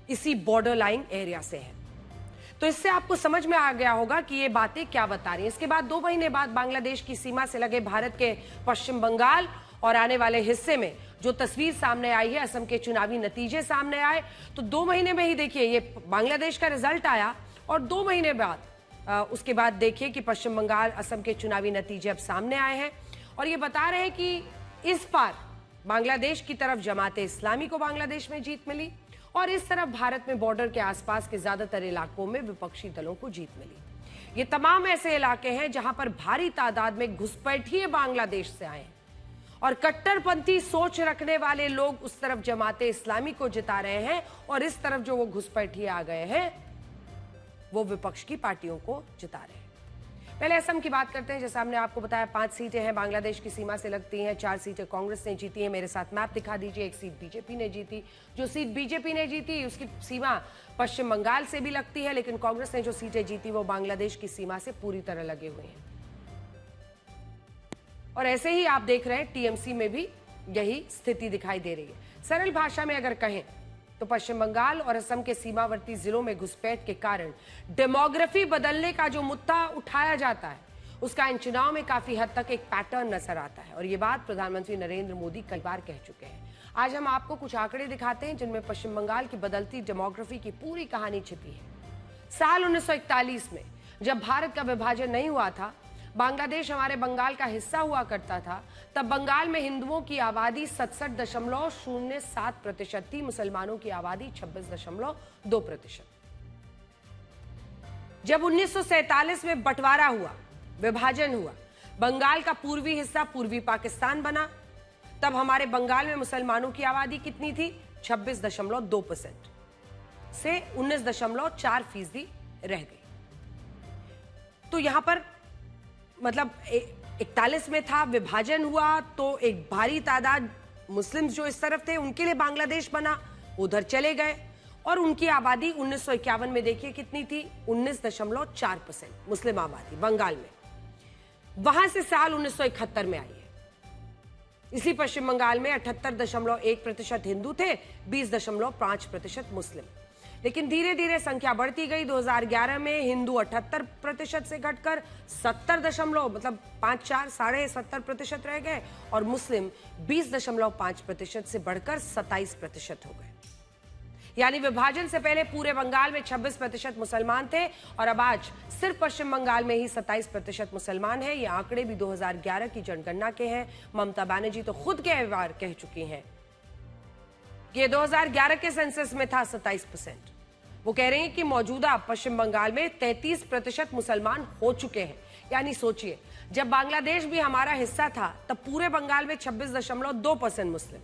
इसी बॉर्डर लाइन एरिया से हैं। तो इससे आपको समझ में आ गया होगा कि ये बातें क्या बता रही हैं। इसके बाद 2 महीने बाद बांग्लादेश की सीमा से लगे भारत के पश्चिम बंगाल और आने वाले हिस्से में जो तस्वीर सामने आई है, असम के चुनावी नतीजे सामने आए, तो 2 महीने में ही देखिए ये बांग्लादेश का रिजल्ट आया और 2 महीने बाद उसके बाद देखिए कि पश्चिम बंगाल, असम के चुनावी नतीजे अब सामने आए हैं और ये बता रहे हैं कि इस बार बांग्लादेश की तरफ जमाते इस्लामी को बांग्लादेश में जीत मिली और इस तरफ भारत में बॉर्डर के आसपास के ज्यादातर इलाकों में विपक्षी दलों को जीत मिली। ये तमाम ऐसे इलाके हैं जहां पर भारी तादाद में घुसपैठिए बांग्लादेश से आए हैं और कट्टरपंथी सोच रखने वाले लोग उस तरफ जमाते इस्लामी को जिता रहे हैं और इस तरफ जो वो घुसपैठिए आ गए हैं वो विपक्ष की पार्टियों को जिता रहे हैं। पहले असम की बात करते हैं। जैसा हमने आपको बताया, 5 सीटें हैं बांग्लादेश की सीमा से लगती हैं, 4 सीटें कांग्रेस ने जीती हैं। मेरे साथ मैप दिखा दीजिए। 1 सीट बीजेपी ने जीती। जो सीट बीजेपी ने जीती उसकी सीमा पश्चिम बंगाल से भी लगती है, लेकिन कांग्रेस ने जो सीटें जीती वो बांग्लादेश की सीमा से पूरी तरह लगे हुए हैं। और ऐसे ही आप देख रहे हैं टीएमसी में भी यही स्थिति दिखाई दे रही है। सरल भाषा में अगर कहें तो पश्चिम बंगाल और असम के सीमावर्ती जिलों में घुसपैठ के कारण डेमोग्राफी बदलने का जो मुद्दा उठाया जाता है, उसका इन चुनाव में काफी हद तक एक पैटर्न नजर आता है और ये बात प्रधानमंत्री नरेंद्र मोदी कई बार कह चुके हैं। आज हम आपको कुछ आंकड़े दिखाते हैं जिनमें पश्चिम बंगाल की बदलती डेमोग्राफी की पूरी कहानी छिपी है। साल 1941 में जब भारत का विभाजन नहीं हुआ था, बांग्लादेश हमारे बंगाल का हिस्सा हुआ करता था, तब बंगाल में हिंदुओं की आबादी 67.07% थी, मुसलमानों की आबादी 26.2%। जब 1947 में बंटवारा हुआ, विभाजन हुआ, बंगाल का पूर्वी हिस्सा पूर्वी पाकिस्तान बना, तब हमारे बंगाल में मुसलमानों की आबादी कितनी थी? 26.2% से 19.4% रह गई। तो यहां पर मतलब 41 में था, विभाजन हुआ तो एक भारी तादाद मुस्लिम्स जो इस तरफ थे उनके लिए बांग्लादेश बना, उधर चले गए और उनकी आबादी 1951 में देखिए कितनी थी? 19.4% मुस्लिम आबादी बंगाल में। वहां से साल 1971 में आई है। इसी पश्चिम बंगाल में 78.1% हिंदू थे, 20.5% मुस्लिम। लेकिन धीरे धीरे संख्या बढ़ती गई। 2011 में हिंदू 78% से घटकर 70.5% रह गए और मुस्लिम 20.5% से बढ़कर 27% हो गए। यानी विभाजन से पहले पूरे बंगाल में 26% मुसलमान थे और अब आज सिर्फ पश्चिम बंगाल में ही 27% मुसलमान हैं। ये आंकड़े भी 2011 की जनगणना के हैं। ममता बनर्जी तो खुद कई बार कह चुकी हैं कि 2011 के सेंसस में था 27%। वो कह रहे हैं कि मौजूदा पश्चिम बंगाल में 33% मुसलमान हो चुके हैं। यानी सोचिए, जब बांग्लादेश भी हमारा हिस्सा था तब पूरे बंगाल में 26.2% मुस्लिम,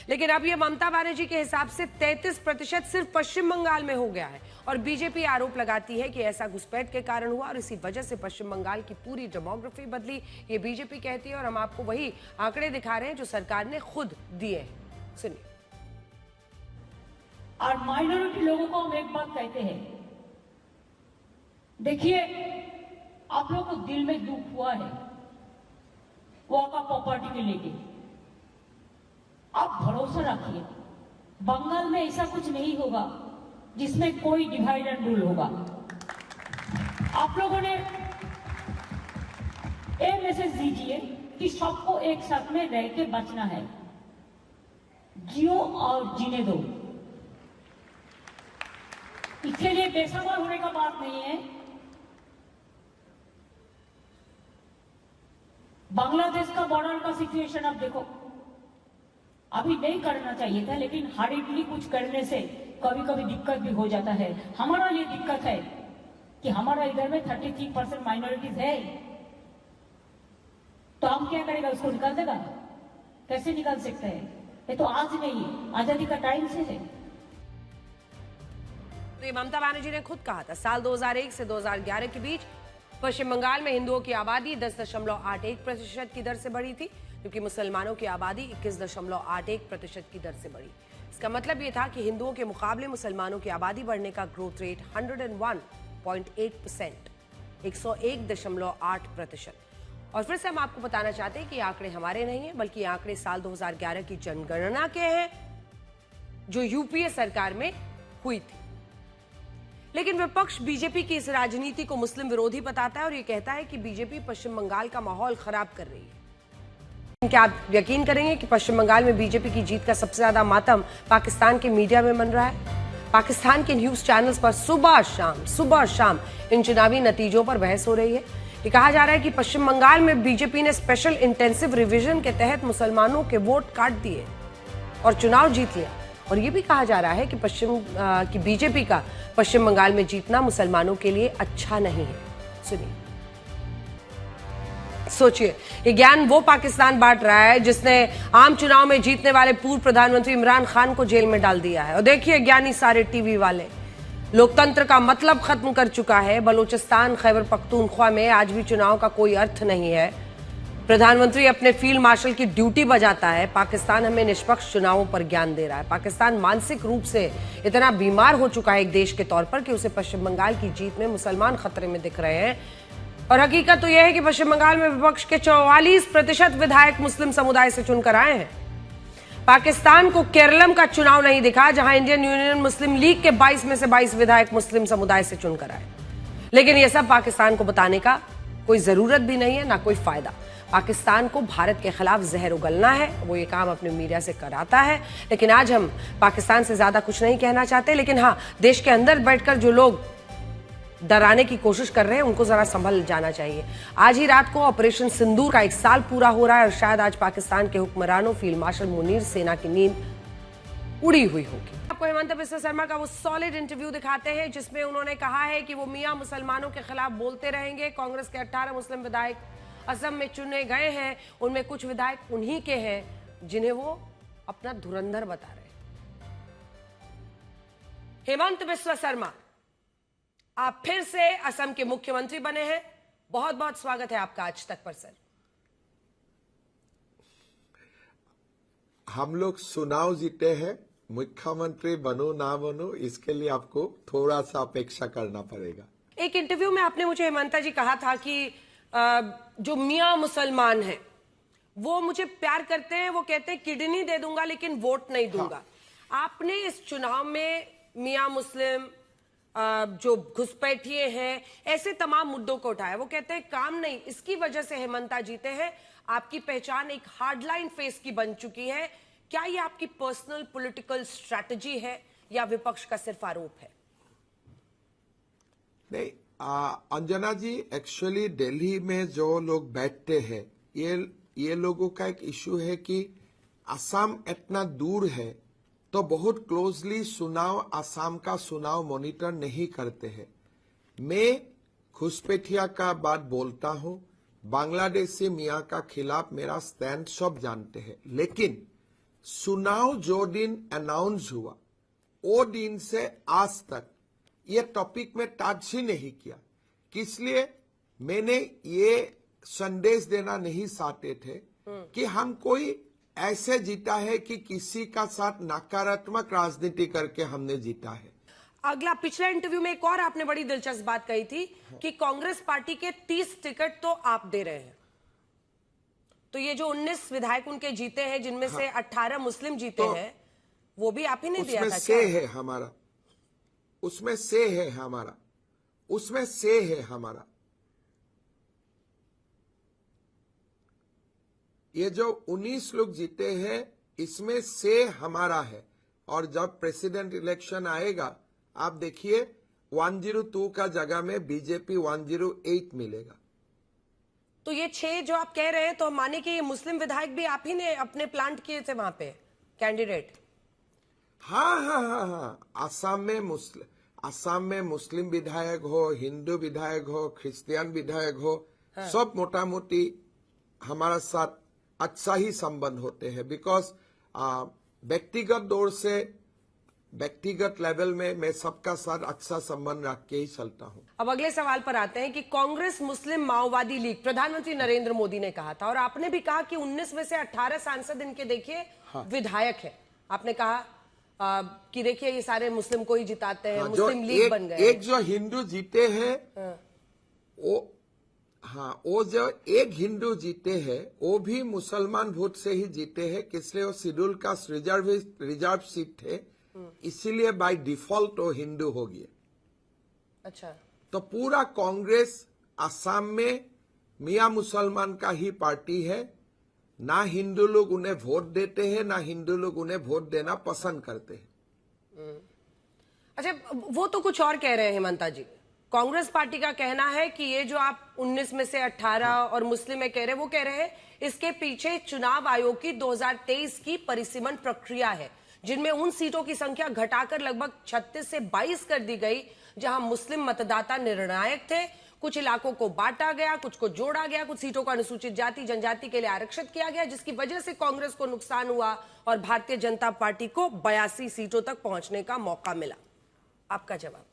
लेकिन अब ये ममता बनर्जी के हिसाब से 33% सिर्फ पश्चिम बंगाल में हो गया है और बीजेपी आरोप लगाती है कि ऐसा घुसपैठ के कारण हुआ और इसी वजह से पश्चिम बंगाल की पूरी डेमोग्राफी बदली, ये बीजेपी कहती है। और हम आपको वही आंकड़े दिखा रहे हैं जो सरकार ने खुद दिए हैं, सुनिए। और माइनॉरिटी लोगों को हम एक बात कहते हैं, देखिए आप लोगों को दिल में दुख हुआ है वॉका प्रॉपर्टी के लेके, आप भरोसा रखिए बंगाल में ऐसा कुछ नहीं होगा जिसमें कोई डिवाइड एंड रूल होगा। आप लोगों ने ये मैसेज दीजिए कि सबको एक साथ में रह के बचना है, जियो और जीने दो। इसके लिए बेसब्र होने का बात नहीं है। बांग्लादेश का बॉर्डर का सिचुएशन आप देखो, अभी नहीं करना चाहिए था लेकिन हरीडली कुछ करने से कभी कभी दिक्कत भी हो जाता है। हमारा ये दिक्कत है कि हमारा इधर में 33% माइनॉरिटीज है, तो हम क्या करेगा, उसको निकाल देगा? कैसे निकाल सकते हैं? ये तो आज नहीं, आजादी का टाइम से है। तो ये ममता बनर्जी ने खुद कहा था, साल 2001 से 2011 के बीच पश्चिम बंगाल में हिंदुओं की आबादी 10.81% की दर से बढ़ी थी, जबकि मुसलमानों की आबादी 21.81% की दर से बढ़ी। इसका मतलब ये था कि हिंदुओं के मुकाबले मुसलमानों की आबादी बढ़ने का ग्रोथ रेट 101.8%, 101.8%। और फिर से हम आपको बताना चाहते हैं कि ये आंकड़े हमारे नहीं हैं, बल्कि ये आंकड़े साल 2011 की जनगणना के हैं जो यूपीए सरकार में हुई थी। लेकिन विपक्ष बीजेपी की इस राजनीति को मुस्लिम विरोधी बताता है और ये कहता है कि बीजेपी पश्चिम बंगाल का माहौल खराब कर रही है। क्या आप यकीन करेंगे कि पश्चिम बंगाल में बीजेपी की जीत का सबसे ज्यादा मातम पाकिस्तान के मीडिया में मन रहा है? पाकिस्तान के न्यूज चैनल्स पर सुबह शाम इन चुनावी नतीजों पर बहस हो रही है। ये कहा जा रहा है कि पश्चिम बंगाल में बीजेपी ने स्पेशल इंटेंसिव रिवीजन के तहत मुसलमानों के वोट काट दिए और चुनाव जीत लिया। और ये भी कहा जा रहा है कि बीजेपी का पश्चिम बंगाल में जीतना मुसलमानों के लिए अच्छा नहीं है। सुनिए, सोचिए, ये ज्ञान वो पाकिस्तान बांट रहा है जिसने आम चुनाव में जीतने वाले पूर्व प्रधानमंत्री इमरान खान को जेल में डाल दिया है। और देखिए, ज्ञानी सारे टीवी वाले लोकतंत्र का मतलब खत्म कर चुका है। बलूचिस्तान, खैबर पख्तूनख्वा में आज भी चुनाव का कोई अर्थ नहीं है। प्रधानमंत्री अपने फील्ड मार्शल की ड्यूटी बजाता है। पाकिस्तान हमें निष्पक्ष चुनावों पर ज्ञान दे रहा है। पाकिस्तान मानसिक रूप से इतना बीमार हो चुका है एक देश के तौर पर कि उसे पश्चिम बंगाल की जीत में मुसलमान खतरे में दिख रहे हैं। और हकीकत तो यह है कि पश्चिम बंगाल में विपक्ष के 44% विधायक मुस्लिम समुदाय से चुनकर आए हैं। पाकिस्तान को केरलम का चुनाव नहीं दिखा, जहां इंडियन यूनियन मुस्लिम लीग के 22 में से 22 विधायक मुस्लिम समुदाय से चुनकर आए। लेकिन यह सब पाकिस्तान को बताने का कोई जरूरत भी नहीं है, ना कोई फायदा। पाकिस्तान को भारत के खिलाफ जहर उगलना है, वो ये काम अपने मीडिया से कराता है। लेकिन आज हम पाकिस्तान से ज्यादा कुछ नहीं कहना चाहते। लेकिन हाँ, देश के अंदर बैठकर जो लोग डराने की कोशिश कर रहे हैं उनको जरा संभल जाना चाहिए। आज ही रात को ऑपरेशन सिंदूर का 1 साल पूरा हो रहा है और शायद आज पाकिस्तान के हुक्मरानों फील्ड मार्शल मुनीर सेना की नींद उड़ी हुई होगी। आपको हेमंत बिस्वा शर्मा का वो सॉलिड इंटरव्यू दिखाते हैं जिसमें उन्होंने कहा है कि वो मियां मुसलमानों के खिलाफ बोलते रहेंगे। कांग्रेस के 18 मुस्लिम विधायक असम में चुने गए हैं, उनमें कुछ विधायक उन्हीं के हैं जिन्हें वो अपना धुरंधर बता रहे हैं। हेमंत बिस्वा शर्मा, आप फिर से असम के मुख्यमंत्री बने हैं। बहुत बहुत स्वागत है आपका आज तक पर। सर, हम लोग चुनाव जीते हैं, मुख्यमंत्री बनो ना बनो इसके लिए आपको थोड़ा सा अपेक्षा करना पड़ेगा। एक इंटरव्यू में आपने मुझे हेमंता जी कहा था कि जो मियां मुसलमान हैं वो मुझे प्यार करते हैं, वो कहते हैं किडनी दे दूंगा लेकिन वोट नहीं दूंगा। हाँ। आपने इस चुनाव में मियां मुस्लिम, जो घुसपैठिए हैं, ऐसे तमाम मुद्दों को उठाया। वो कहते हैं काम नहीं, इसकी वजह से हेमंता जीते हैं। आपकी पहचान एक हार्डलाइन फेस की बन चुकी है। क्या ये आपकी पर्सनल पॉलिटिकल स्ट्रैटेजी है या विपक्ष का सिर्फ आरोप है? नहीं, अंजना जी, एक्चुअली दिल्ली में जो लोग बैठते हैं ये लोगों का एक इश्यू है कि असम इतना दूर है तो बहुत क्लोजली चुनाव, असम का चुनाव मॉनिटर नहीं करते हैं। मैं घुसपैठिया का बात बोलता हूं, बांग्लादेशी मियां का खिलाफ मेरा स्टैंड सब जानते हैं, लेकिन चुनाव जो दिन अनाउंस हुआ वो दिन से आज तक ये टॉपिक में टच ही नहीं किया। इसलिए मैंने ये संदेश देना नहीं चाहते थे कि हम कोई ऐसे जीता है कि किसी का साथ नकारात्मक राजनीति करके हमने जीता है। अगला पिछला इंटरव्यू में एक और आपने बड़ी दिलचस्प बात कही थी कि कांग्रेस पार्टी के 30 टिकट तो आप दे रहे हैं। तो ये जो 19 विधायक उनके जीते हैं, जिनमें से 18 मुस्लिम जीते तो हैं, वो भी आप ही ने दिया था? से है हमारा, उसमें से है हमारा, उसमें से है हमारा। ये जो 19 लोग जीते हैं इसमें से हमारा है। और जब प्रेसिडेंट इलेक्शन आएगा आप देखिए 102 का जगह में बीजेपी 108 मिलेगा। तो ये 6 जो आप कह रहे हैं, तो माने कि ये मुस्लिम विधायक भी आप ही ने अपने प्लांट किए थे वहां पे कैंडिडेट? हाँ। असम में मुस्लिम विधायक हो, हिंदू विधायक हो, क्रिश्चियन विधायक हो, सब मोटा मोटी हमारा साथ अच्छा ही संबंध होते हैं। बिकॉज व्यक्तिगत दौर से व्यक्तिगत लेवल में मैं सबका साथ अच्छा संबंध रख के ही चलता हूं। अब अगले सवाल पर आते हैं कि कांग्रेस मुस्लिम माओवादी लीग, प्रधानमंत्री नरेंद्र मोदी ने कहा था, और आपने भी कहा कि 19 में से 18 सांसद इनके देखिए विधायक है। आपने कहा कि देखिए ये सारे मुस्लिम को ही जिताते हैं, मुस्लिम लीग बन गए। एक जो हिंदू जीते हैं वो जो एक हिंदू जीते हैं वो भी मुसलमान वोट से ही जीते हैं, इसलिए वो शेड्यूल कास्ट रिजर्व सीट थे, इसीलिए बाय डिफॉल्ट वो हिंदू हो गए। अच्छा, तो पूरा कांग्रेस असम में मियां मुसलमान का ही पार्टी है। ना हिंदू लोग उन्हें वोट देते हैं, ना हिंदू लोग उन्हें वोट देना पसंद करते हैं। अच्छा, वो तो कुछ और कह रहे हैं हेमंता जी। कांग्रेस पार्टी का कहना है कि ये जो आप 19 में से 18 और मुस्लिम में कह रहे हैं, वो कह रहे हैं इसके पीछे चुनाव आयोग की 2023 की परिसीमन प्रक्रिया है, जिनमें उन सीटों की संख्या घटाकर लगभग 36 से 22 कर दी गई जहां मुस्लिम मतदाता निर्णायक थे। कुछ इलाकों को बांटा गया, कुछ को जोड़ा गया, कुछ सीटों को अनुसूचित जाति जनजाति के लिए आरक्षित किया गया, जिसकी वजह से कांग्रेस को नुकसान हुआ और भारतीय जनता पार्टी को 82 सीटों तक पहुंचने का मौका मिला। आपका जवाब?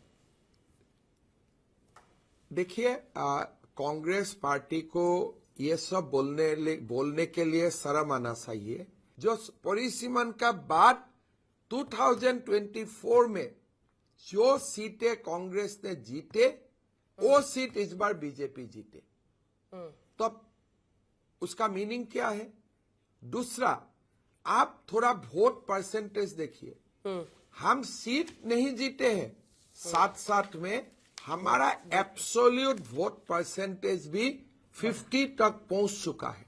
देखिए, कांग्रेस पार्टी को ये सब बोलने के लिए शर्म आना चाहिए। जो परिसीमन का बाद 2024 में जो सीटें कांग्रेस ने जीते वो सीट इस बार बीजेपी जीते, तो उसका मीनिंग क्या है? दूसरा, आप थोड़ा वोट परसेंटेज देखिए। हम सीट नहीं जीते हैं, साथ में हमारा एब्सोल्यूट वोट परसेंटेज भी 50 तक पहुंच चुका है।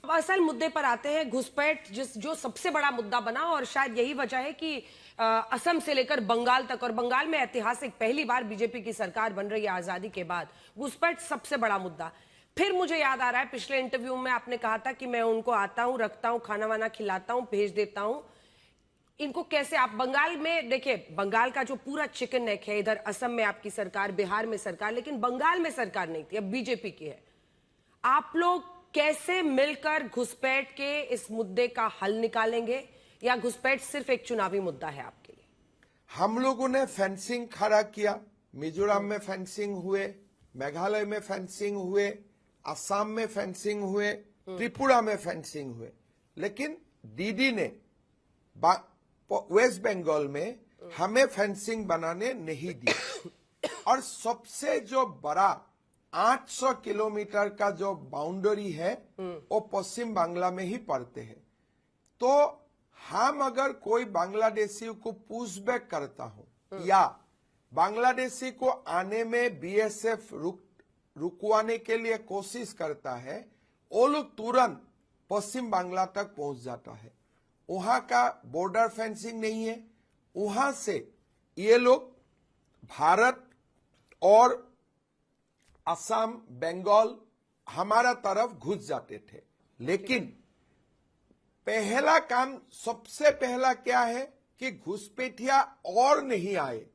अब असल मुद्दे पर आते हैं, घुसपैठ जो सबसे बड़ा मुद्दा बना, और शायद यही वजह है कि असम से लेकर बंगाल तक, और बंगाल में ऐतिहासिक पहली बार बीजेपी की सरकार बन रही है आजादी के बाद, घुसपैठ सबसे बड़ा मुद्दा। फिर मुझे याद आ रहा है पिछले इंटरव्यू में आपने कहा था कि मैं उनको आता हूं, रखता हूं, खाना वाना खिलाता हूं, भेज देता हूं। इनको कैसे आप बंगाल में देखिए, बंगाल का जो पूरा चिकन नेक है, इधर असम में आपकी सरकार, बिहार में सरकार, लेकिन बंगाल में सरकार नहीं थी, अब बीजेपी की है। आप लोग कैसे मिलकर घुसपैठ के इस मुद्दे का हल निकालेंगे, या घुसपैठ सिर्फ एक चुनावी मुद्दा है आपके लिए? हम लोगों ने फेंसिंग खड़ा किया, मिजोरम में फेंसिंग हुए, मेघालय में फेंसिंग हुए, असम में फेंसिंग हुए, त्रिपुरा में फेंसिंग हुए, लेकिन दीदी ने वेस्ट बंगाल में हमें फेंसिंग बनाने नहीं दी। और सबसे जो बड़ा 800 किलोमीटर का जो बाउंड्री है वो पश्चिम बांग्ला में ही पड़ते हैं। तो हम अगर कोई बांग्लादेशी को पुशबैक करता हूं या बांग्लादेशी को आने में बीएसएफ रुकवाने के लिए कोशिश करता है, वो लोग तुरंत पश्चिम बांग्ला तक पहुंच जाता है। वहां का बॉर्डर फेंसिंग नहीं है, वहां से ये लोग भारत और असम, बंगाल हमारा तरफ घुस जाते थे। लेकिन पहला काम, सबसे पहला क्या है कि घुसपैठिया और नहीं आए।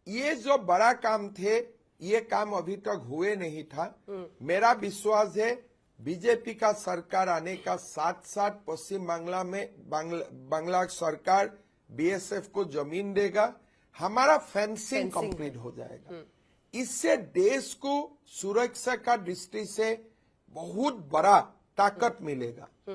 ये जो बड़ा काम थे, ये काम अभी तक हुए नहीं था। मेरा विश्वास है बीजेपी का सरकार आने का साथ साथ पश्चिम बांग्ला में बांग्ला सरकार बीएसएफ को जमीन देगा, हमारा फेंसिंग कंप्लीट हो जाएगा। इससे देश को सुरक्षा का दृष्टि से बहुत बड़ा ताकत मिलेगा।